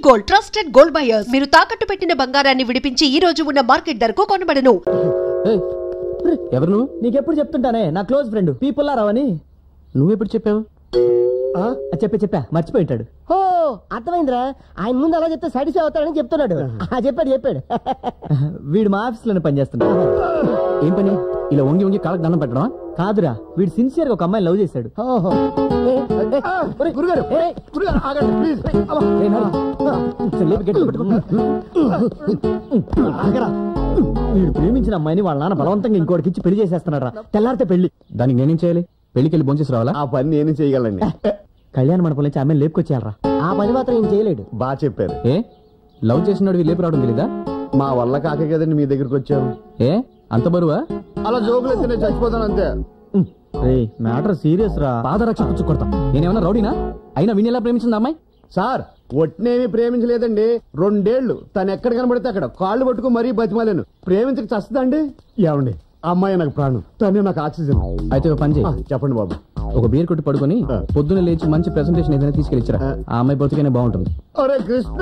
Gold, trusted gold buyers. మీరు తాకట్టు పెట్టిన బంగారాన్ని విడిపించి ఈ రోజు ఉన్న మార్కెట్ ధరకు కొనబడను. ఎవరు నువ్వు? నీకెప్పుడు చెప్తుంటానే, నా క్లోజ్ ఫ్రెండ్ పీపుల్లారావు అని. నువ్వెప్పుడు చెప్పావు? చెప్పా మర్చిపోయింటాడు. ఓ అర్థమైందిరా, ఆయన ముందు అలా చెప్తే సాటిస్ఫై అవుతాడని చెప్తున్నాడు. చెప్పాడు వీడు మా ఆఫీస్ లోనే పనిచేస్తున్నాడు. ఏం పని? ఇలా వంగి వంగి కాళ్ళకి దండం పెట్టడం కాదురా, వీడు సిన్సియర్ గా ఒక అమ్మాయిని లవ్ చేశాడు. వీడు ప్రేమించిన అమ్మాయిని వాళ్ళ నాన్న బలవంతంగా ఇంకోటికి ఇచ్చి పెళ్లి చేసేస్తున్నారా. తెల్లారితే పెళ్లి. దానికి నేనేం చేయాలి? పెళ్లికి వెళ్ళి భోంచేసి రావాలా? ఆ పని నేను చేయగలండి. కళ్యాణ మండపం నుంచి అమ్మాయిని లేపుకొచ్చేయాలరా. ఆ పని మాత్రం ఏం చేయలేడు. బాగా చెప్పారు. ఏ లవ్ చేసినాడు లేపు రావడం తెలీదా? మా వల్ల కాకే కదండి మీ దగ్గరికి వచ్చాము. ఏ అంత బరువా? అలా జోకులు అయితే నేను చచ్చిపోతాను అంతే. మ్యాటర్ సీరియస్ రా. పాదరక్ష పుచ్చు కొడతాం. నేనేమన్నా రౌడీనా? అయినా విని ఎలా ప్రేమించింది అమ్మాయి? సార్ ఒట్నేమి ప్రేమించలేదండి. 2 ఏళ్లు తను ఎక్కడ కనబడితే అక్కడ కాళ్ళు పట్టుకు మరీ బతిమాలేను. ప్రేమించక చస్తుందండి. ఏమండి, అమ్మాయి నాకు ప్రాణం, తనే నాకు ఆక్సిజన్. అయితే ఒక పని చేయి. చెప్పండి బాబు. ఒక బీర్ కొట్టి పడుకొని పొద్దున్న లేచి మంచి ప్రెసెంటేషన్ ఏదైనా తీసుకెళ్ళిచ్చరా. ఆ అమ్మాయి బ్రతికనే బాగుంటుంది. అరే కృష్ణ,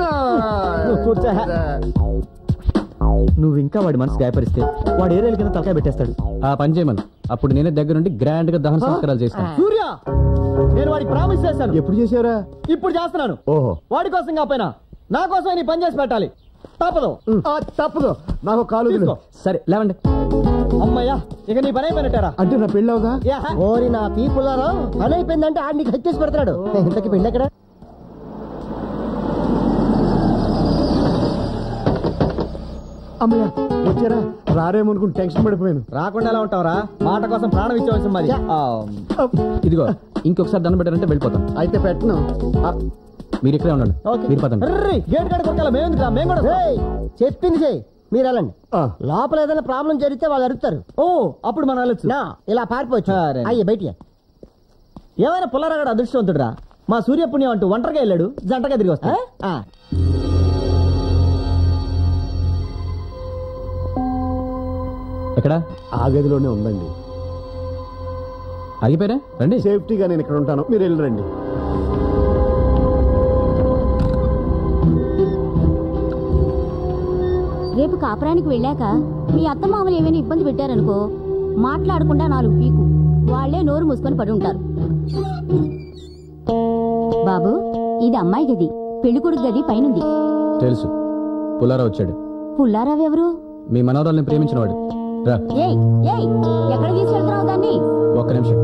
నువ్వు ఇంకా వాడి మనసు గాయపరిస్తే వాడు ఏరేళ్ళ కింద తలకాయ పెట్టేస్తాడు. ఆ పని చేయమను. అప్పుడు నేనే దగ్గరుండి గ్రాండ్ గా దహన సంస్కారాలు చేస్తాను. సూర్య, నేను వాడికి ప్రామిస్ చేశాను. ఎప్పుడు చేసావురా? ఇప్పుడు చేస్తున్నాను. ఓహో, వాడి కోసం కాకపోయినా నా కోసం నీ పని చేసి పెట్టాలి. తప్పదు. తప్పదు. నాకు కాలు తీసుకో. సరే లేవండి. అమ్మయ్యా, ఇక నీ పని అయిపోయినట్టారా? అంటే నా పెళ్ళి అవుదా? ఓరి నా పీపుల్లారావు, పని అయిపోయిందంటే ఆడు నీకు హత్యేసి పెడతాడు. ఇంతకి పెళ్ళి ఎక్కడ? అమ్మయ్యా వచ్చారా? రారేమనుకుని టెన్షన్ పడిపోయాను. రాకుండా ఎలా ఉంటావురా? మాట కోసం ప్రాణం ఇచ్చేవాల్సి మరి. ఇదిగో ఇంకొకసారి దండం పెట్టారంటే వెళ్ళిపోతాం. అయితే పెట్టను. మీరు ఇక్కడే ఉండండి. మీరు పదండి. గేట్ కాడ కొట్టాల. మేము కూడా చెప్పింది చెయ్యి, మీరు వెళ్ళండి. లోపల ఏదైనా ప్రాబ్లం జరిగితే వాళ్ళు అడుగుతారు. ఓ అప్పుడు మనం వెళ్ళొచ్చు. ఇలా పారిపోవచ్చు. అయ్యే బయట ఏమైనా పుల్లారాగడ అదృష్టవంతుడురా. మా సూర్యపుణ్యం అంటూ ఒంటరిగా వెళ్ళాడు, జంటగా తిరిగి వస్తా. ఎక్కడ? ఆ గదిలోనే ఉందండి. ఆగిపోయారా? రండి. సేఫ్టీగా నేను ఇక్కడ ఉంటాను, మీరు వెళ్ళి రండి. రేపు కాపురానికి వెళ్ళాక మీ అత్తమామలు ఏమైనా ఇబ్బంది పెట్టారనుకో, మాట్లాడకుండా 4 పీకు. వాళ్లే నోరు మూసుకొని పడి ఉంటారు. బాబు, ఇది అమ్మాయి గది, పెళ్లికొడుకు గది పైనుంది. తెలుసు. పుల్లారావు వచ్చాడు. పుల్లారావు ఎవరు? మీ మనవరాల్ని ప్రేమించిన వాడు. రా. ఎక్కడ తీసుకెళ్తున్నావు దాన్ని? ఒక్క నిమిషం.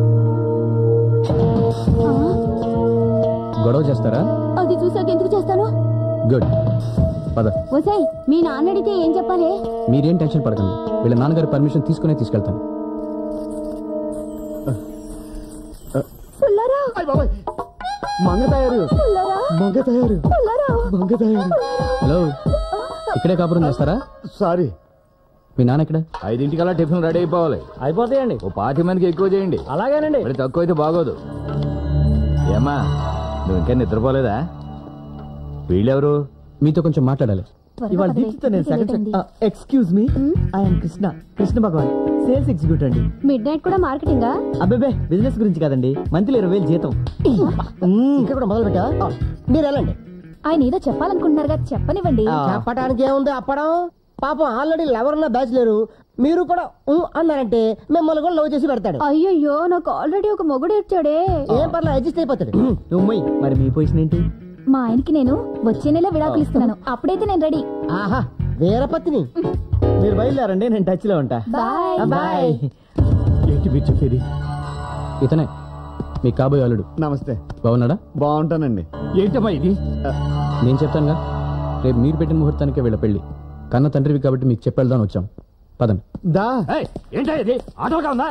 గొడవ చేస్తారా? అది చూసాక ఎందుకు చేస్తాను? గుడ్. పద. ఓసాయ్, మీ నాన్న అడిగితే ఏం చెప్పాలి? మీరేం టెన్షన్ పడకండి. వీళ్ళ నాన్నగారి పర్మిషన్ తీసుకునే తీసుకెళ్తాను. హలో, ఇక్కడే కాపురం చేస్తారా? సారీ. మీ నాన్న ఇక్కడ? 5 టిఫిన్ రెడీ అయిపోవాలి. అయిపోతాయండి. ఓ 20 మందికి ఎక్కువ చేయండి. అలాగేనండి. మరి తక్కువ అయితే బాగోదు. ఏమ్మా, నువ్వు ఇంకా నిద్రపోలేదా? వీళ్ళెవరు? మీతో కొంచెం మాట్లాడాలి. ఇవాళ దీప్తితో నేను second. Excuse me, I'm Krishna Bhagavan, sales executive అండి. మిడ్ నైట్ కూడా మార్కెటింగా? అబ్బాబే, బిజినెస్ గురించి కాదండి. మంత్లీ 20,000 జీతం. ఇంకా కూడా మొదలు పెట్టా. మీరు వెళ్ళండి. ఆయన ఏదో చెప్పాలనుకుంటున్నారుగా, చెప్పనివ్వండి. చెప్పడానికి ఏముంది అప్పడం. పాపం ఆల్రెడీ లవర్ ఉన్న బ్యాచ్ లేరు. మీరు కూడా అన్నారంటే మిమ్మల్ని కూడా లవ్ చేసి పెడతాడు. అయ్యయ్యో, నాకు ఆల్రెడీ ఒక మొగుడు ఇచ్చాడే. ఏం పర్లేదు, అడ్జస్ట్ అయిపోతాడు. మరి మీ పొజిషన్ ఏంటి? మా ఆయనకి నేను వచ్చే నెల విడాకులు ఇస్తున్నాను. అప్పుడైతే నేను రెడీ. ఆహా, వీరపత్ని. మీరు బయలుదేరండి, నేను టచ్ లో ఉంటా. బాయ్. ఏంటి మీరు చెప్పేది? ఇతనే మీ కాబోయే అల్లుడు. నమస్తే. బాగున్నాడా? బాగుంటానండి. ఏంటమ్మా ఇది? నేను చెప్తానుగా, రేపు మీరు పెట్టిన ముహూర్తానికే వీళ్ళ పెళ్లి. కన్న తండ్రివి కాబట్టి మీకు చెప్పేద్దామని వచ్చాం. పదండి. దా. ఏంటా ఇది? ఆటోగా ఉందా?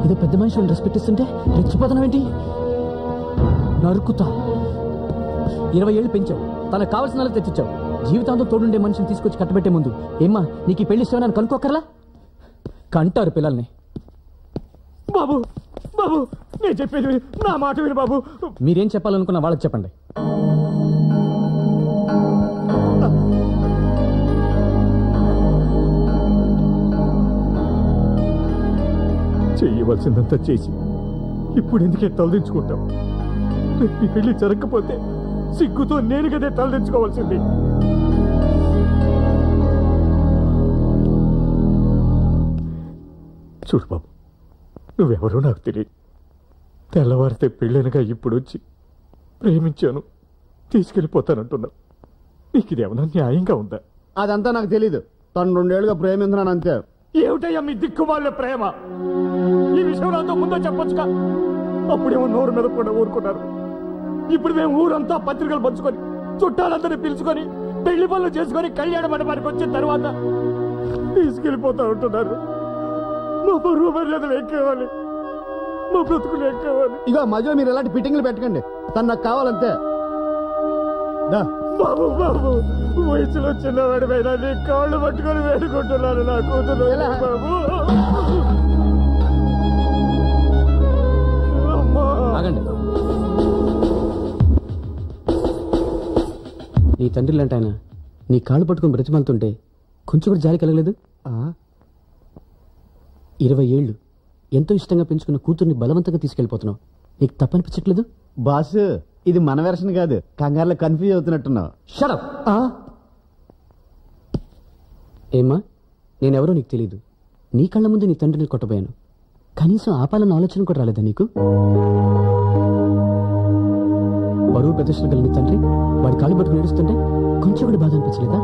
ఇదో పెద్ద మనుషులను రెస్పెక్ట్ ఇస్తుంటే రెచ్చిపోతున్నావేంటి? నరుకుతా. 20 ఏళ్ళు పెంచావు, తనకు కావాల్సిన తెచ్చిచ్చావు. జీవితాంతో తోడుండే మనిషిని తీసుకొచ్చి కట్టబెట్టే ముందు ఏమ్మా నీకు ఈ పెళ్లి ఇష్టమని కనుక్కోకర్లా? కంటారు పిల్లల్ని. బాబు బాబు, నేను చెప్పేది నా మాట విను బాబు. మీరేం చెప్పాలనుకున్న వాళ్ళకి చెప్పండి. చెయ్యవలసిందంతా చేసి ఇప్పుడు ఎందుకే తలదించుకుంటాం? రేపు పెళ్లి జరగకపోతే సిగ్గుతో నేను కదే తలదించుకోవాల్సింది. చూడు బాబు, నువ్వెవరో నాకు తెలియదు. తెల్లవారితే పెళ్ళైనగా ఇప్పుడు వచ్చి ప్రేమించాను తీసుకెళ్ళిపోతానంటున్నావు. నీకు ఇదేమన్నా న్యాయంగా ఉందా? అదంతా నాకు తెలీదు. తను 2 ఏళ్ళుగా ప్రేమించున్నాను అంతే. ఏమిటయ్యా మీ దిక్కుమాల ప్రేమ? ఈ విషయం నాతో ముందో చెప్పొచ్చుగా. అప్పుడేమో నోరు మీద కూడా ఊరుకున్నారు. ఇప్పుడు మేము ఊరంతా పత్రికలు పంచుకొని చుట్టాలందరినీ పిలుచుకొని పెళ్లి పనులు చేసుకొని కళ్యాణ మండపానికి వచ్చిన తర్వాత తీసుకెళ్లిపోతా ఉంటున్నారు. మా పరువు మర్యాదలు ఎక్కేవాలి, మా బ్రతుకులు ఎక్కేవాలి. ఇక మధ్యలో మీరు ఎలాంటి ఫిట్టింగ్లు పెట్టకండి. తను నాకు కావాలంతే. బాబు బాబు, వయసులో చిన్నవాడి పైన నీ కాళ్ళు పట్టుకొని వేడుకుంటున్నాను నా కూతురు. బాబు ఆగండి. నీ తండ్రి లాంటి ఆయన నీ కాళ్ళు పట్టుకుని బ్రతిమాలుతుంటే కొంచెం కూడా జాలి కలగలేదు? 20 ఏళ్ళు ఎంతో ఇష్టంగా పెంచుకున్న కూతుర్ని బలవంతంగా తీసుకెళ్లిపోతున్నావు. నీకు తప్పనిపించట్లేదు? బాస్, ఇది మన వెర్షన్ కాదు. కంగారులో కన్ఫ్యూజ్ అవుతున్నట్టున్నావు. షడప్. ఏమ్మా, నేనెవరో నీకు తెలీదు. నీ కళ్ళ ముందు నీ తండ్రిని కొట్టబోయాను. కనీసం ఆపాలన్న ఆలోచన కూడా రాలేదా నీకు? బరువు ప్రదర్శన గల నీ తండ్రి వాడి కాళ్ళు పట్టుకుని ఏడుస్తుంటే కొంచెం కూడా బాధ అనిపించలేదా?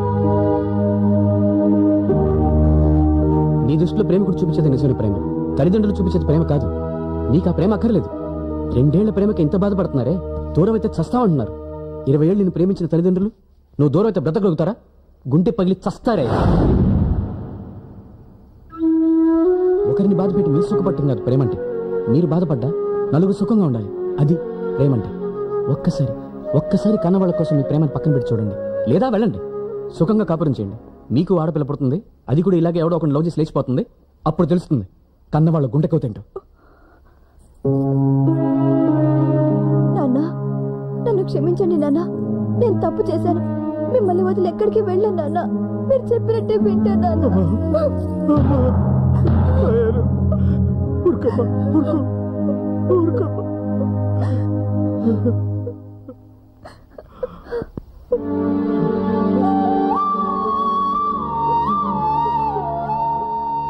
నీ దృష్టిలో ప్రేమ కూడా చూపించేది నిజమైన ప్రేమ, తల్లిదండ్రులు చూపించేది ప్రేమ కాదు. నీకు ఆ ప్రేమ అక్కర్లేదు. 2 ఏళ్ల ప్రేమకి ఎంత బాధపడుతున్నారే. దూరం అయితే చస్తావంటున్నారు. 20 ఏళ్ళు నిన్ను ప్రేమించిన తల్లిదండ్రులు నువ్వు దూరం అయితే బ్రతకగలుగుతారా? గుండె పగిలి చస్తారే. ఒకరిని బాధ పెట్టి మీరు సుఖపట్టం కాదు ప్రేమంటే. మీరు బాధపడ్డా నలుగురు సుఖంగా ఉండాలి. అది ప్రేమంటే. ఒక్కసారి కన్నవాళ్ళ కోసం మీ ప్రేమను పక్కన పెట్టి చూడండి. లేదా వెళ్ళండి, సుఖంగా కాపురం చేయండి. మీకు ఆడపిల్ల పుడుతుంది, అది కూడా ఇలాగే ఎవడో ఒకటి లవ్ చేసి లేచిపోతుంది. అప్పుడు తెలుస్తుంది కన్నవాళ్ళ గుండెకవుతేంటో. నాన్న, నన్ను క్షమించండి నాన్న. నేను తప్పు చేశాను. మిమ్మల్ని వదిలి ఎక్కడికి వెళ్ళాను నాన్న. మీరు చెప్పినట్టే వింటాను నాన్న.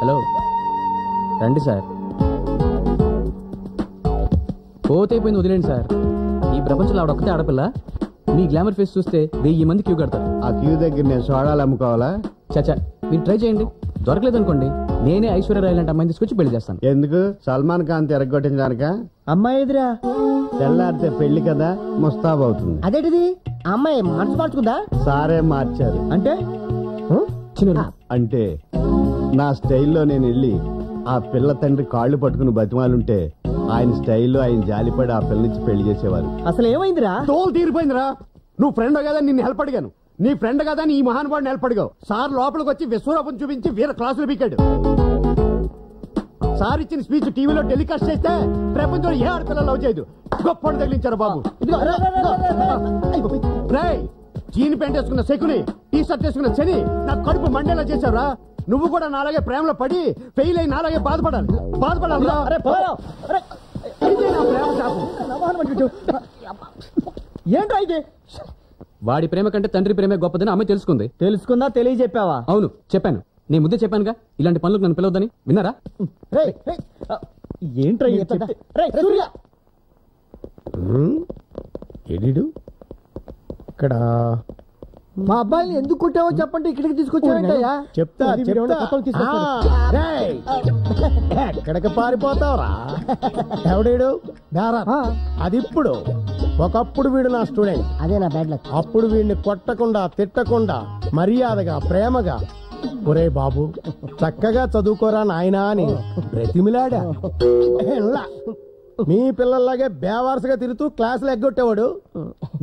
హలో, రండి సార్. పోతైపోయింది, వదిలేండి సార్. ఈ ప్రపంచంలో ఆవిడొక్కతే ఆడపిల్ల. మీ గ్లామర్ ఫేస్ చూస్తే 1000 మంది క్యూ కడతారు. ఆ క్యూ దగ్గర నేను సోడాలు అమ్ముకోవాలా? చచ్చా, మీరు ట్రై చేయండి. దొరకలేదనుకోండి, నేనే ఐశ్వర్యరాయ్ లాంటి అమ్మాయిని తీసుకొచ్చి పెళ్లి చేస్తాను. ఎందుకు? సల్మాన్ ఖాన్ ఎరగొట్టించడానిక? అమ్మాయి ఎదురా తెల్లారితే పెళ్లి కదా, ముస్తాబవుతుంది. అదేంటిది? అమ్మాయి మనసు మార్చుకుందా? సారే మార్చారు. అంటే అంటే నా స్టైల్లో నేను వెళ్ళి ఆ పిల్ల తండ్రి కాళ్ళు పట్టుకుని బతిమాలుంటే ఆయన స్టైల్లో ఆయన జాలిపడి ఆ పిల్ల నుంచి పెళ్లి చేసేవారు. అసలు ఏమైందిరా? తోలు తీరిపోయిందిరా. నువ్వు ఫ్రెండ్ కదా నిన్ను హెల్ప్ అడిగాను, నీ ఫ్రెండ్ కదా ఈ మహానుభావుని హెల్ప్ అడిగావు. సార్ లోపలికి వచ్చి విశ్వరూపం చూపించి వీర క్లాసులు పీకాడు. సార్ ఇచ్చిన స్పీచ్ టీవీలో టెలికాస్ట్ చేస్తే ప్రపంచంలో ఏ ఆడపిల్ల లవ్ చేయదు. గొప్ప తగిలించారు బాబు. జీన్ ప్యాంట్ వేసుకున్న శకుని, టీ షర్ట్ వేసుకున్న శని నా కడుపు మండేలా చేశావురా. నువ్వు కూడా నాలాగే ప్రేమలో పడి ఫెయిల్ అయి నాలాగే బాధపడాలి. ఏంట్రా ఇది? వాడి ప్రేమ కంటే తండ్రి ప్రేమే గొప్పదని అమ్మాయి తెలుసుకుంది. తెలుసుకుందా? తెలియజెప్పావా? అవును, చెప్పాను. నేను ముందే చెప్పానుగా ఇలాంటి పనులకు నన్ను పిలవద్దని. విన్నారా? ఏంట్రా ఎడిడు ఇక్కడ మా అబ్బాయిని ఎందుకు కొట్టావో చెప్పండి. ఇక్కడికి తీసుకొచ్చావంటయ్యా? చెప్తా. ఎక్కడికి పారిపోతావురా? ఎవడీడు? అది ఇప్పుడు. ఒకప్పుడు వీడు నా స్టూడెంట్. అదే నా బ్యాడ్ లక్. అప్పుడు వీడిని కొట్టకుండా తిట్టకుండా మర్యాదగా ప్రేమగా, ఒరే బాబు చక్కగా చదువుకోరా నాయనా అని బ్రతిమిలాడా. మీ పిల్లల్లాగే బేవారసుగా తిరుగుతూ క్లాసులు ఎగ్గొట్టేవాడు.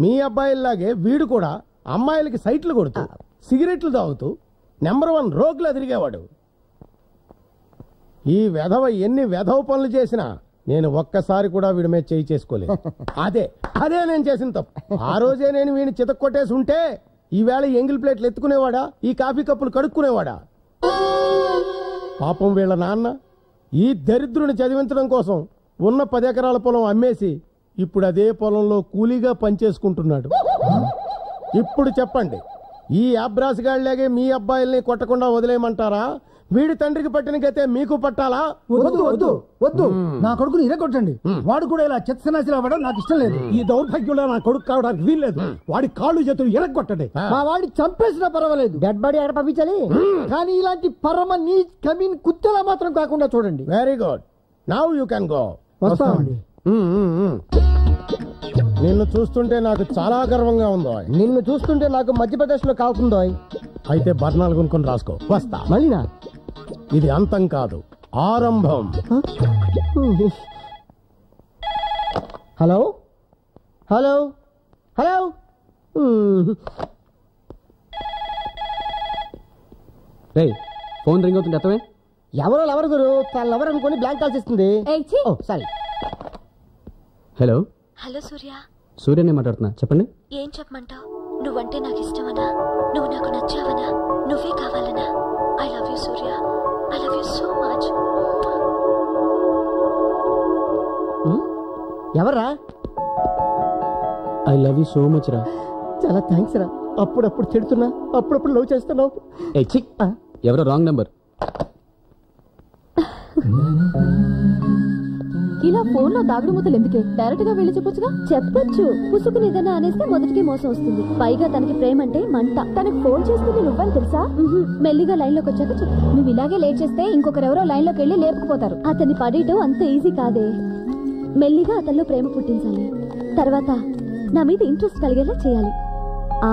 మీ అబ్బాయిల్లాగే వీడు కూడా అమ్మాయిలకి సైట్లు కొడుతూ సిగరెట్లు తాగుతూ నెంబర్ 1 రోగులా తిరిగేవాడు. ఈ వెధవ ఎన్ని వెధవ పనులు చేసినా నేను ఒక్కసారి కూడా వీడి మీద చేయి చేసుకోలేదు. అదే నేను చేసిన తప్పు. ఆ రోజే నేను వీడిని చితక్కొట్టేసి ఉంటే ఈవేళ ఎంగిల్ ప్లేట్లు ఎత్తుకునేవాడా, ఈ కాఫీ కప్పులు కడుక్కునేవాడా? పాపం వీళ్ళ నాన్న ఈ దరిద్రుని చదివించడం కోసం ఉన్న 10 ఎకరాల పొలం అమ్మేసి ఇప్పుడు అదే పొలంలో కూలీగా పనిచేసుకుంటున్నాడు. ఇప్పుడు చెప్పండి, ఈ అబ్రాసిగాళ్లాగే మీ అబ్బాయిల్ని కొట్టకుండా వదిలేయమంటారా? వీడి తండ్రికి పట్టిన గతే మీకు పట్టాలా? వద్దు వద్దు వద్దు, నా కొడుకుని ఇదే కొట్టండి. వాడు కూడా ఇలా చెత్తనాశలు అవ్వడం నాకు ఇష్టం లేదు. ఈ దౌర్భాగ్యంలో నా కొడుకు కావడానికి వీల్లేదు. వాడి కాళ్ళు చేతులు ఎరగొట్టండి. మా వాడిని చంపేసినా పర్వాలేదు, డెడ్ బాడీ ఎక్కడ పంపించాలి? కానీ ఇలాంటి పరమ నీ కమీన్ కుత్తలా మాత్రం కాకుండా చూడండి. Very good, now you can go. వస్తామండి. నిన్ను చూస్తుంటే నాకు చాలా గర్వంగా ఉందో. నిన్ను చూస్తుంటే నాకు మధ్యప్రదేశ్ లో కాకుందో. అయితే బర్ణాలు కొనుక్కొని రాసుకో. వస్తా. మళ్ళీనా? ఇది అంతం కాదు, ఆరంభం. Hello hello hello. రే, ఫోన్ రింగ్ అవుతుంది అర్థమే. ఎవరు గురు? తన లవర్ అనుకుని బ్లాంక్ కాల్స్ ఇస్తుంది. సారీ. Hello hello Surya. సూర్యనే మాట్లాడుతున్నా, చెప్పండి. ఏం చెప్పమంటావు? నువ్వంటే నాకు ఇష్టమనా? నువ్వు నాకు నచ్చావనా? నువ్వే కావాలనా? I love you Surya, I love you so much. ఎవర్రా? I love you so much రా. చాలా థ్యాంక్స్ రా. అప్పుడప్పుడు తిడుతున్నా, అప్పుడప్పుడు లవ్ చేస్తున్నావు. ఎవరో రాంగ్ నెంబర్. ఇలా ఫోన్ లో దాగుడు మూతలు ఎందుకే? డైరెక్ట్ గా వెళ్ళి చెప్పొచ్చుగా. చెప్పొచ్చు, పుసుకుని ఏదైనా అనేస్తే మొదటికి మోసం వస్తుంది. పైగా తనకి ప్రేమ అంటే మంట. తనకు ఫోన్ చేస్తుంది నువ్వని తెలుసా? మెల్లిగా లైన్ లోకి వచ్చాక చెప్పు. నువ్వు ఇలాగే లేట్ చేస్తే ఇంకొకరెవరో లైన్ లోకి వెళ్ళి లేపుకుపోతారు. అతన్ని పడేయటం అంత ఈజీ కాదే. మెల్లిగా అతనిలో ప్రేమ పుట్టించాలి. తర్వాత నా మీద ఇంట్రెస్ట్ కలిగేలా చేయాలి.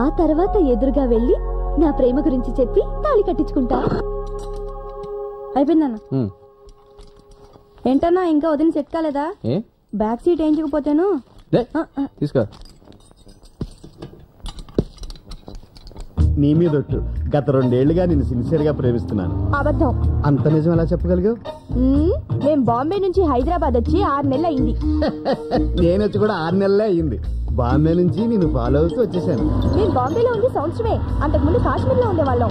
ఆ తర్వాత ఎదురుగా వెళ్ళి నా ప్రేమ గురించి చెప్పి తాళి కట్టించుకుంటా. అయిపోయిందన్న. ఏంటన్నా ఇంకా వదిన సెట్ కాలేదా? బ్యాక్ సీట్ వేయించకపోతేను. తీసుకో. నీ మీద ఒట్టు, గత 2 ఏళ్లుగా నేను సిన్సియర్ గా ప్రేమిస్తున్నాను. అబద్ధం. అంత నిజం ఎలా చెప్పగలిగావు? మేం బాంబే నుంచి హైదరాబాద్ వచ్చి 6 నెలలు అయింది. నేను వచ్చి కూడా 6 నెలలే అయింది. బాంబే నుంచి నేను ఫాలో అవుతూ వచ్చేసాను. మేము బాంబేలో ఉంది సంవత్సరమే. అంతకుముందు కాశ్మీర్ లో ఉండేవాళ్ళం.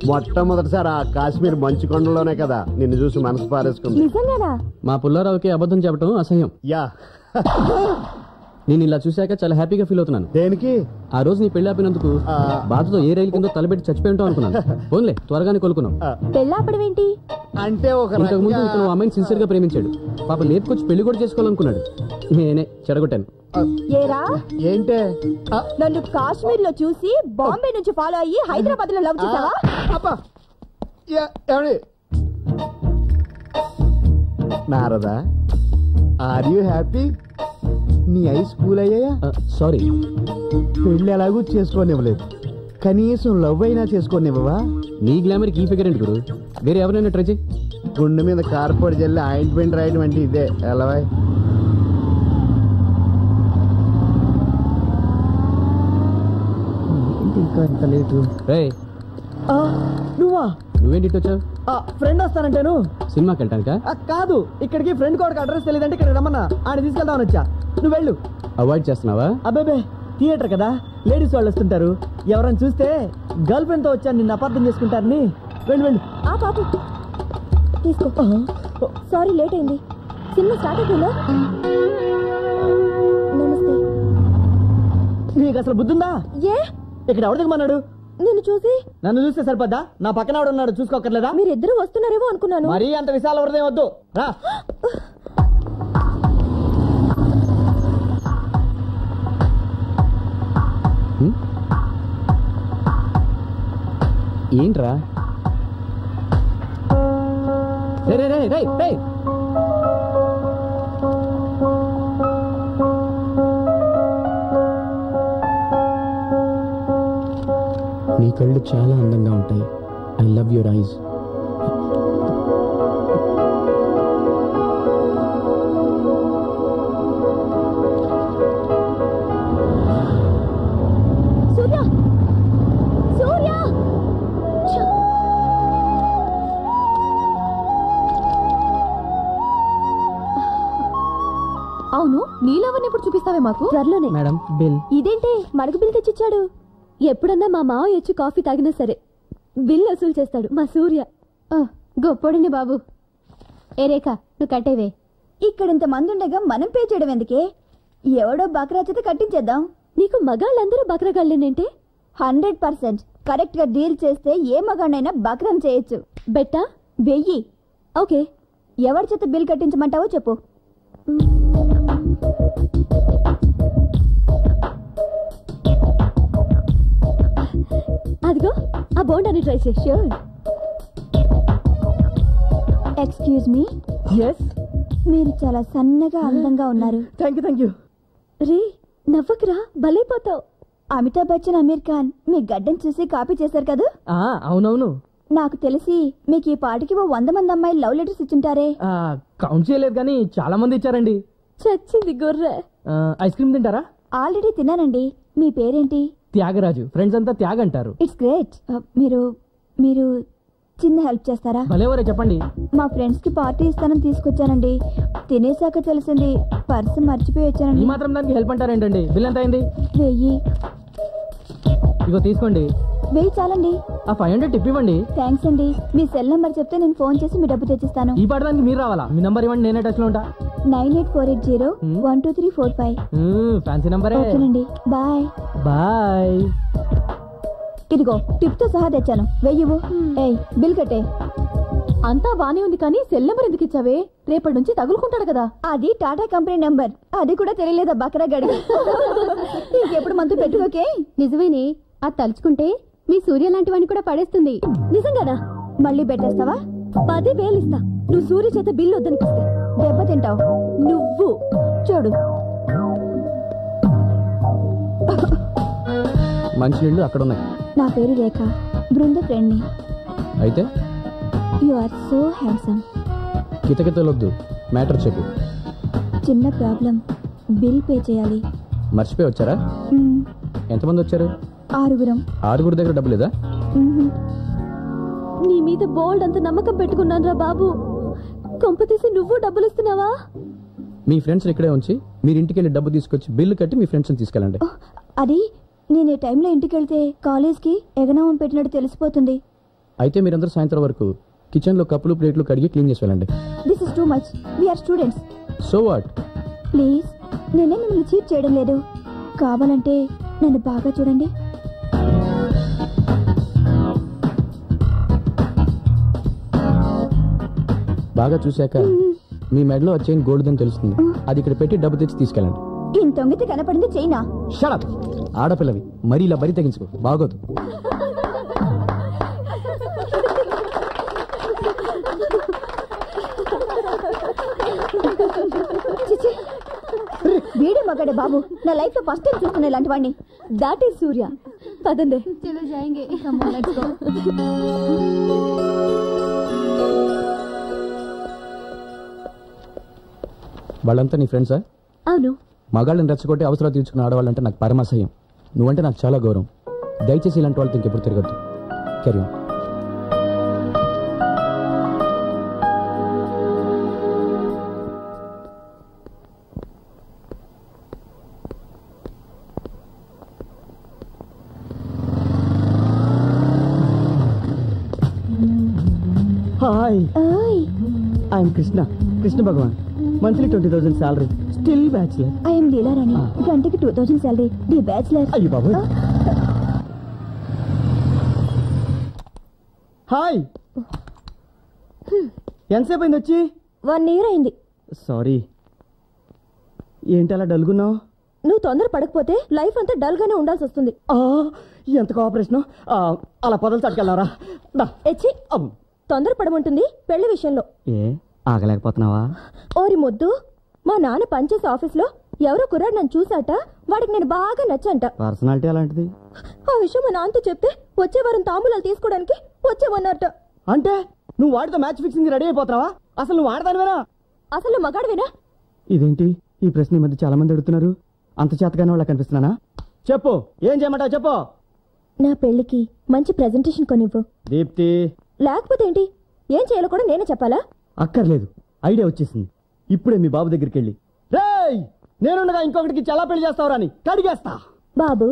మొట్టమొదటిసారి ఆ కాశ్మీర్ మంచు కొండలోనే కదా నిన్ను చూసి మనసు పారేసుకుంది. నిజంగానా? మా పుల్లారావుకి అబద్ధం చెప్పడం అసహ్యం. యా. నేను ఇలా చూశాక చాలా హ్యాపీగా ఫీల్ అవుతున్నాను. దేనికి? ఆ రోజు నీ పెళ్లి ఆపినందుకు బాధతో ఏ రైలు కిందో తలబెట్టి చచ్చిపోయి ఉంటావు అనుకున్నాను. పోన్లే, త్వరగానే కోలుకున్నావు. పెళ్ళాపడం ఏంటి అంటే ఇంతకు ముందు ఇతను అమ్మాయిని సిన్సియర్ గా ప్రేమించాడు. పాప లేపుకొచ్చి పెళ్లి కూడా చేసుకోవాలనుకున్నాడు. నేనే చెడగొట్టాను. ఏరా ఏంటే? నన్ను కాశ్మీర్ లో చూసి బాంబే నుంచి ఫాలో అయ్యి హైదరాబాద్ లో లవ్ చేసావా? Narada, are you happy? నీ ఐస్ కూల్ అయ్యాయా? సారీ, పెళ్లి ఎలాగూ చేసుకోనివ్వలేదు, కనీసం లవ్ అయినా చేసుకోనివ్వవా? నీ గ్లామర్కి ఈ ఫిగర్ ఏంటి గురు? వేరే ఎవరైనా ట్రై చేయి. గుండె మీద కార్పొడి జల్లి ఆయింట్మెంట్ రాయడం అంటే ఇదే ఎలావా? ఇంకా ఇంత లేటు. నువ్వా? నువ్వేంటి వచ్చావు? ఫ్రెండ్ వస్తానంటేను. సినిమాకి వెళ్ళటానికా? కాదు, ఇక్కడికి ఫ్రెండ్ కోడికి అడ్రస్ తెలియదంటే ఇక్కడ రమ్మన్నా ఆయన తీసుకెళ్దామని వచ్చా. నువ్వు వెళ్ళు. అవాయిడ్ చేస్తున్నావా? అబ్బాబే, థియేటర్ కదా, లేడీస్ వాళ్ళు వస్తుంటారు. ఎవరైనా చూస్తే గర్ల్ ఫ్రెండ్ తో వచ్చాను నిన్ను అపార్థం చేసుకుంటారని. వెళ్ళు వెళ్ళు. ఆ పాపు తీసుకో. సారీ లేట్ అయింది. సినిమా స్టార్ట్ అయిపోయిందా? నమస్తే. నీకు అసలు బుద్ధుందా? ఏ ఇక్కడ ఎవరు దిగమన్నాడు? నిన్ను చూసి. నన్ను చూస్తే సరిపోద్దా? నా పక్కన ఆవిడ ఉన్నాడు, చూసుకోకర్లేదా? మీరిద్దరు వస్తున్నారేమో అనుకున్నాను. మరీ అంత విశాల హృదయం వద్దు, రా. ఏంట్రా? నీ కళ్ళు చాలా అందంగా ఉంటాయి. I love your eyes. Surya, Surya. అవును, నీలవన్నీ ఎప్పుడు చూపిస్తావే మాకు? త్వరలోనే. Madam, bill. ఇదేంటి మనకు బిల్ తెచ్చిచ్చాడు? ఎప్పుడన్నా మా మావయ్య వచ్చి కాఫీ తాగినా సరే బిల్ వసూలు చేస్తాడు మా సూర్య. గొప్పోడండి బాబు. ఏ రేఖ నువ్వు కట్టేవే. ఇక్కడ ఇంత మంది ఉండగా మనం పే చేయడం ఎందుకే? ఎవడో బక్రా చేత కట్టించేద్దాం. నీకు మగాళ్ళందరూ బక్రగాళ్ళేనంటే? 100% కరెక్ట్ గా డీల్ చేస్తే ఏ మగాడైనా బక్రం చేయొచ్చు. బెట్టా 1000. ఓకే. ఎవరి చేత బిల్ కట్టించమంటావో చెప్పు. అదిగో ఆ బోండాన్ని ట్రై చేయి. Sure. Excuse me. ఎస్. మీరు చాలా సన్నగా అందంగా ఉన్నారు. Thank you. రే నవ్వకురా, బలైపోతావు. అమితాబ్ బచ్చన్, అమీర్ ఖాన్ మీ గడ్డం చూసి కాపీ చేశారు కదా? అవునవును. నాకు తెలిసి మీకు ఈ పాటికి 100 మంది అమ్మాయిలు లవ్ లెటర్స్ ఇచ్చుంటారే. కౌంట్ చేయలేదు కానీ చాలా మంది ఇచ్చారండి. చచ్చింది గొర్రె. ఐస్ క్రీమ్ తింటారా? ఆల్రెడీ తిన్నానండి. మీ పేరేంటి? త్యాగరాజు. ఫ్రెండ్స్ అంతా త్యాగ అంటారు. It's great. మీరు చిన్న హెల్ప్ చేస్తారా? భలేవరే, చెప్పండి. మా ఫ్రెండ్స్ కి పార్టీ ఇస్తానని తీసుకొచ్చానండి. తినేసాక తెలిసింది పర్సు మర్చిపోయి వచ్చానండి. ఈ మాత్రం దానికి హెల్ప్ అంటారేంటండి? బిల్ ఎంత అయింది? 1000. ఇగో తీసుకోండి. 1000 చాలండి. ఆ 500 టిప్ ఇవ్వండి. థ్యాంక్స్ అండి. మీ సెల్ నంబర్ చెప్తే నేను ఫోన్ చేసి మీ డబ్బు తెచ్చిస్తాను. ఈ పాడడానికి మీరు రావాలా? మీ నంబర్ ఇవ్వండి, నేనే టచ్ లో ఉంటా. 9848012345. ఫ్యాన్సీ నంబరే. ఓకేనండి, బాయ్. బాయ్. ఇదిగో టిప్ తో సహా తెచ్చాను. 1000. ఏయ్ బిల్ కట్టే. అంతా బానే ఉంది కానీ సెల్ నెంబర్ ఎందుకు ఇచ్చావే? రేపటి నుంచి తగులుకుంటాడు కదా. అది టాటా కంపెనీ నంబర్. అది కూడా తెలియలేదా బకరా గడి? ఇంకెప్పుడు మంతు పెట్టుకోకే. నిజమేనే, అది తలుచుకుంటే మీ సూర్య లాంటి వాడిని కూడా పడేస్తుంది. నిజంగానా? మళ్ళీ పెట్టేస్తావా? 10,000 ఇస్తా నువ్వు సూర్య చేత బిల్లు వద్దనిపిస్తే. దెబ్బ తింటావు నువ్వు. చూడు. మంచినీళ్ళు అక్కడ ఉన్నాయి. నా పేరు రేఖ, బృంద ఫ్రెండ్ని. అయితే యు ఆర్ సో హ్యాండ్సమ్. కితకితలొద్దు, మ్యాటర్ చెప్పు. చిన్న ప్రాబ్లం. బిల్ పే చేయాలి. మర్చిపోయి వచ్చారా? ఎంతమంది వచ్చారు? 6. 6 దగ్గర డబ్బు లేదా? నీ మీద బోల్డ్ అంత నమ్మకం పెట్టుకున్నాను రా బాబు. కొంపతీసి నువ్వు డబ్బులు ఇస్తున్నావా? మీ ఫ్రెండ్స్ ఇక్కడే ఉంచి మీరు ఇంటికి వెళ్ళి డబ్బు తీసుకొచ్చి బిల్లు కట్టి మీ ఫ్రెండ్స్ని తీసుకెళ్ళండి. అది నేను ఈ టైంలో ఇంటికి వెళ్తే కాలేజ్కి ఎగనామం పెట్టినట్టు తెలిసిపోతుంది. అయితే మీరందరూ సాయంత్రం వరకు కిచెన్లో కప్పులు ప్లేట్లు కడిగి క్లీన్ చేసి వెళ్ళండి. This is too much. We are students. So what? Please, నేనే మిమ్మల్ని చీట్ చేయడం లేదు. కావాలంటే నన్ను బాగా చూడండి. బాగా చూశాక మీ మెడలో ఆ చైన్ గోల్డ్ అని తెలుస్తుంది. అది ఇక్కడ పెట్టి డబ్బు తెచ్చి తీసుకెళ్ళండి. ఇంత తొంగితే కనపడింది చైనా. షడప్. ఆడపిల్లవి మరీ ఇలా బరి తెగించుకో, బాగోదు. వీడే మగాడే బాబు. నా లైఫ్ లో ఫస్ట్ టైం చూస్తున్నా ఇలాంటి వాడిని. దాట్ ఈస్ సూర్య. పదండి. వాళ్ళంతా నీ ఫ్రెండ్సా? అవును. మగాళ్ళని రెచ్చగొట్టి అవసరాలు తీర్చుకున్న ఆడవాళ్ళంటే నాకు పరమాసహ్యం. నువ్వంటే నాకు చాలా గౌరవం. దయచేసి ఇలాంటి వాళ్ళతో ఇంకెప్పుడు తిరగద్దు. Carry on. Hi, I'm Krishna Bhagavan. Monthly 20,000 salary, still bachelor. I'm Leelarani. గంటకి 2,000 సాలరీ, ది బ్యాచులర్. అయ్యో బాబు. హాయ్, ఎంతసేపు అయింది వచ్చి? 1 year అయింది. సారీ. ఏంటి అలా డల్గున్నావు? నువ్వు తొందర పడకపోతే లైఫ్ అంతా డల్ గానే ఉండాల్సి వస్తుంది. ఎంత కోఆపరేషన్. అలా పొదలు తట్టుకెళ్ళారా? తొందర పడమంటుంది పెళ్లి విషయంలో. ఏ ఆగలేకపోతున్నావా? ఓరి మొద్దు, మా నాన్న పనిచేసే ఆఫీస్ లో ఎవరో కుర్రాడు నన్ను చూసాట. వాడికి నేను బాగా నచ్చంట. పర్సనాలిటీ అలాంటిది. ఆ విషయం మా నాన్నతో చెప్తే వచ్చే వారం తాంబూలాలు తీసుకోవడానికి వచ్చేవన్నట. అంటే నువ్వు వాడితో మ్యాచ్ ఫిక్సింగ్ రెడీ అయిపోతున్నావా? అసలు నువ్వు ఆడదానివేనా? అసలు మగాడివేనా? ఇదేంటి ఈ ప్రశ్న ఈ మధ్య చాలా మంది అడుగుతున్నారు. అంత చేతగానే వాళ్ళకి కనిపిస్తున్నానా? చెప్పు, ఏం చేయమంటావు చెప్పు. నా పెళ్లికి మంచి ప్రెజెంటేషన్ కొనివ్వు. దీప్తి. లేకపోతే ఏంటి? ఏం చేయాలో కూడా నేనే చెప్పాలా? అక్కర్లేదు, ఐడియా వచ్చేసింది. ఇప్పుడే మీ బాబు దగ్గరికి వెళ్ళి, రేయ్ నేనుండగా ఇంకొకటికి చాలా పెళ్లి చేస్తావురా అని కడిగేస్తా. బాబు,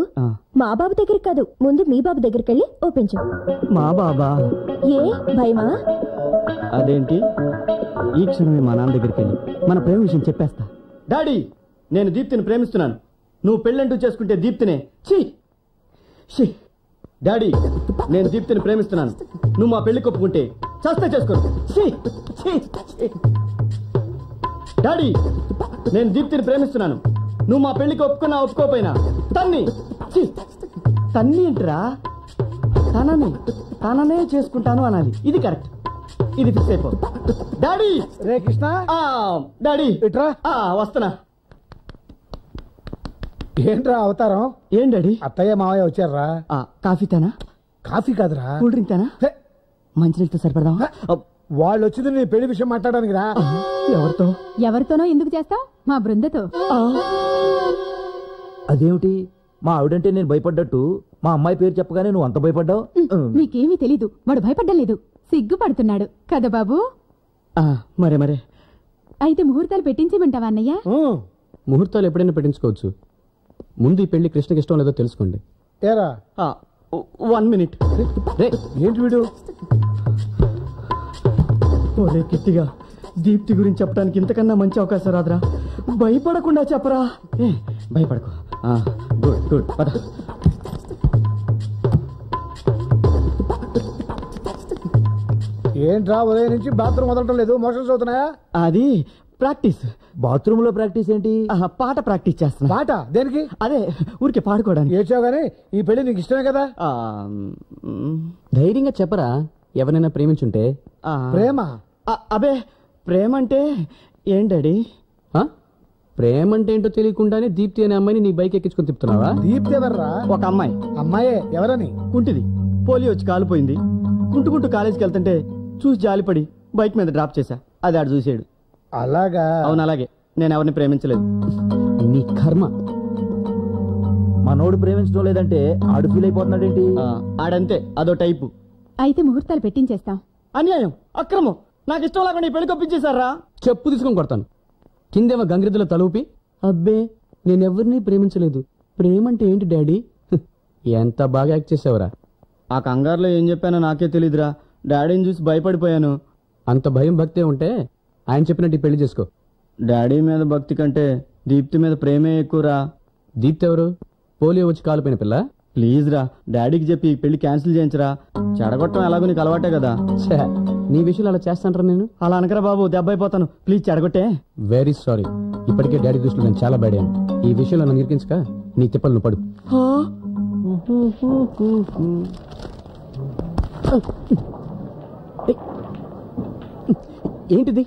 మా బాబు దగ్గరికి కాదు, ముందు మీ బాబు దగ్గరికి వెళ్ళి ఒప్పించు. మా బాబా? ఏ భయమా? అదేంటి ఈ క్షణమే మా నాన్న దగ్గరికి వెళ్ళి మన ప్రేమ విషయం చెప్పేస్తా. డాడీ, నేను దీప్తిని ప్రేమిస్తున్నాను. నువ్వు పెళ్ళంటూ చేసుకుంటే దీప్తినే. ఛీ! డాడీ, నేను దీప్తిని ప్రేమిస్తున్నాను. నువ్వు మా పెళ్లి కొప్పుకుంటే చస్తే చేసుకోను. డాడీ, నేను దీప్తిని ప్రేమిస్తున్నాను. నువ్వు మా పెళ్లికి ఒప్పుకున్నా ఒప్పుకోపోయినా తన్ని ఏంట్రా? తననే చేసుకుంటాను అనాలి. ఇది కరెక్ట్. ఇది ఫిక్స్ అయిపో. డాడీ! రే కృష్ణ, డాడీ ఇట్రా. వస్తున్నా. ఏంట్రా అవతారం? ఏం డాడీ? అత్తయ్య మావయ్య వచ్చారా? కాఫీ తేనా? కాఫీ కాదురా, కూల్ డ్రింక్ తేనా? మంచినీళ్ళతో సరిపడదాం. వాళ్ళు వచ్చింది నీ పెళ్లి విషయం మాట్లాడడానికి రా. ఎవరితోనో ఎందుకు చేస్తావు? మా బృందతో. అదేమిటి, మా ఆవిడంటే నేను భయపడ్డట్టు మా అమ్మాయి పేరు చెప్పగానే నువ్వు అంత భయపడ్డావు? నీకేమీ తెలీదు. వాడు భయపడ్డం లేదు, సిగ్గుపడుతున్నాడు కదా బాబు? మరే అయితే ముహూర్తాలు పెట్టించమంటావా అన్నయ్య? ముహూర్తాలు ఎప్పుడైనా పెట్టించుకోవచ్చు. ముందు ఈ పెళ్లి కృష్ణకి ఇష్టం లేదో తెలుసుకోండి. ఏరా 1 minute. ఏంటి వీడు? ఒరే కిట్టిగా, దీప్తి గురించి చెప్పడానికి ఇంతకన్నా మంచి అవకాశం రాదురా. భయపడకుండా చెప్పరా. భయపడకు. గుడ్ పద. ఏంట్రా ఉదయం నుంచి బాత్రూమ్ వదలటం లేదు? మోషన్స్ అవుతున్నాయా? అది ప్రాక్టీస్. బాత్రూమ్ లో ప్రాక్టీస్ ఏంటి? పాట ప్రాక్టీస్ చేస్తున్నా. పాట దేనికి? అదే ఊరికే పాడుకోవడానికి. ఏడ్చావు గానీ ఈ పెళ్లి నీకు ఇష్టమే కదా? ధైర్యంగా చెప్పరా, ఎవరైనా ప్రేమించుంటే. ప్రేమ? అబే, ప్రేమ అంటే ఏం డాడీ? ప్రేమ అంటే ఏంటో తెలియకుండానే దీప్తి అనే అమ్మాయిని నీ బైక్ ఎక్కించుకొని తిప్పుతున్నావా? దీప్తి ఎవర్రా? ఒక అమ్మాయి. అమ్మాయే? ఎవరని? కుంటిది. పోలియో వచ్చి కాలిపోయింది. కుంటుకుంటూ కాలేజీకి వెళ్తుంటే చూసి జాలిపడి బైక్ మీద డ్రాప్ చేశా. అది ఆడు చూసాడు. అలాగా? అవును అలాగే. నేను ఎవరిని ప్రేమించలేదు. నీ కర్మ. మనోడు ప్రేమించడం లేదంటే ఆడు ఫీల్ అయిపోతున్నాడేంటి? ఆడంతే, అదో టైపు. అయితే ముహూర్తాలు పెట్టించేస్తాం. అన్యాయం, అక్రమం. నాకు ఇష్టం లేకుండా ఈ పెళ్లి కొప్పించేశారా? చెప్పు తీసుకొని కొడతాను. కిందేమో గంగిరెద్దులో తలూపి, అబ్బే నేనెవరిని ప్రేమించలేదు, ప్రేమంటే ఏంటి డాడీ? ఎంత బాగా యాక్ట్ చేసావురా. ఆ కంగారులో ఏం చెప్పానో నాకే తెలీదురా. డాడీని చూసి భయపడిపోయాను. అంత భయం భక్తే ఉంటే ఆయన చెప్పినట్టు ఈ పెళ్లి చేసుకో. డాడీ మీద భక్తి కంటే దీప్తి మీద ప్రేమే ఎక్కువరా. దీప్తి ఎవరు? పోలియో వచ్చి కాలిపోయిన పిల్ల. ప్లీజ్ రా, డాడీకి చెప్పి ఈ పెళ్లి క్యాన్సిల్ చేయించరా. చెడగొట్టడం ఎలాగో నీకు అలవాటే కదా. నీ విషయంలో అలా చేస్తానరా నేను? అలా అనకరా బాబు, దెబ్బ అయిపోతాను. ప్లీజ్ చెడగొట్టే. Very sorry. ఇప్పటికే డాడీ దృష్టిలో నేను చాలా బయడాను. ఈ విషయంలో నన్ను ఇరికించక నీ తిప్పలు నువ్వు పడు. ఏంటిది?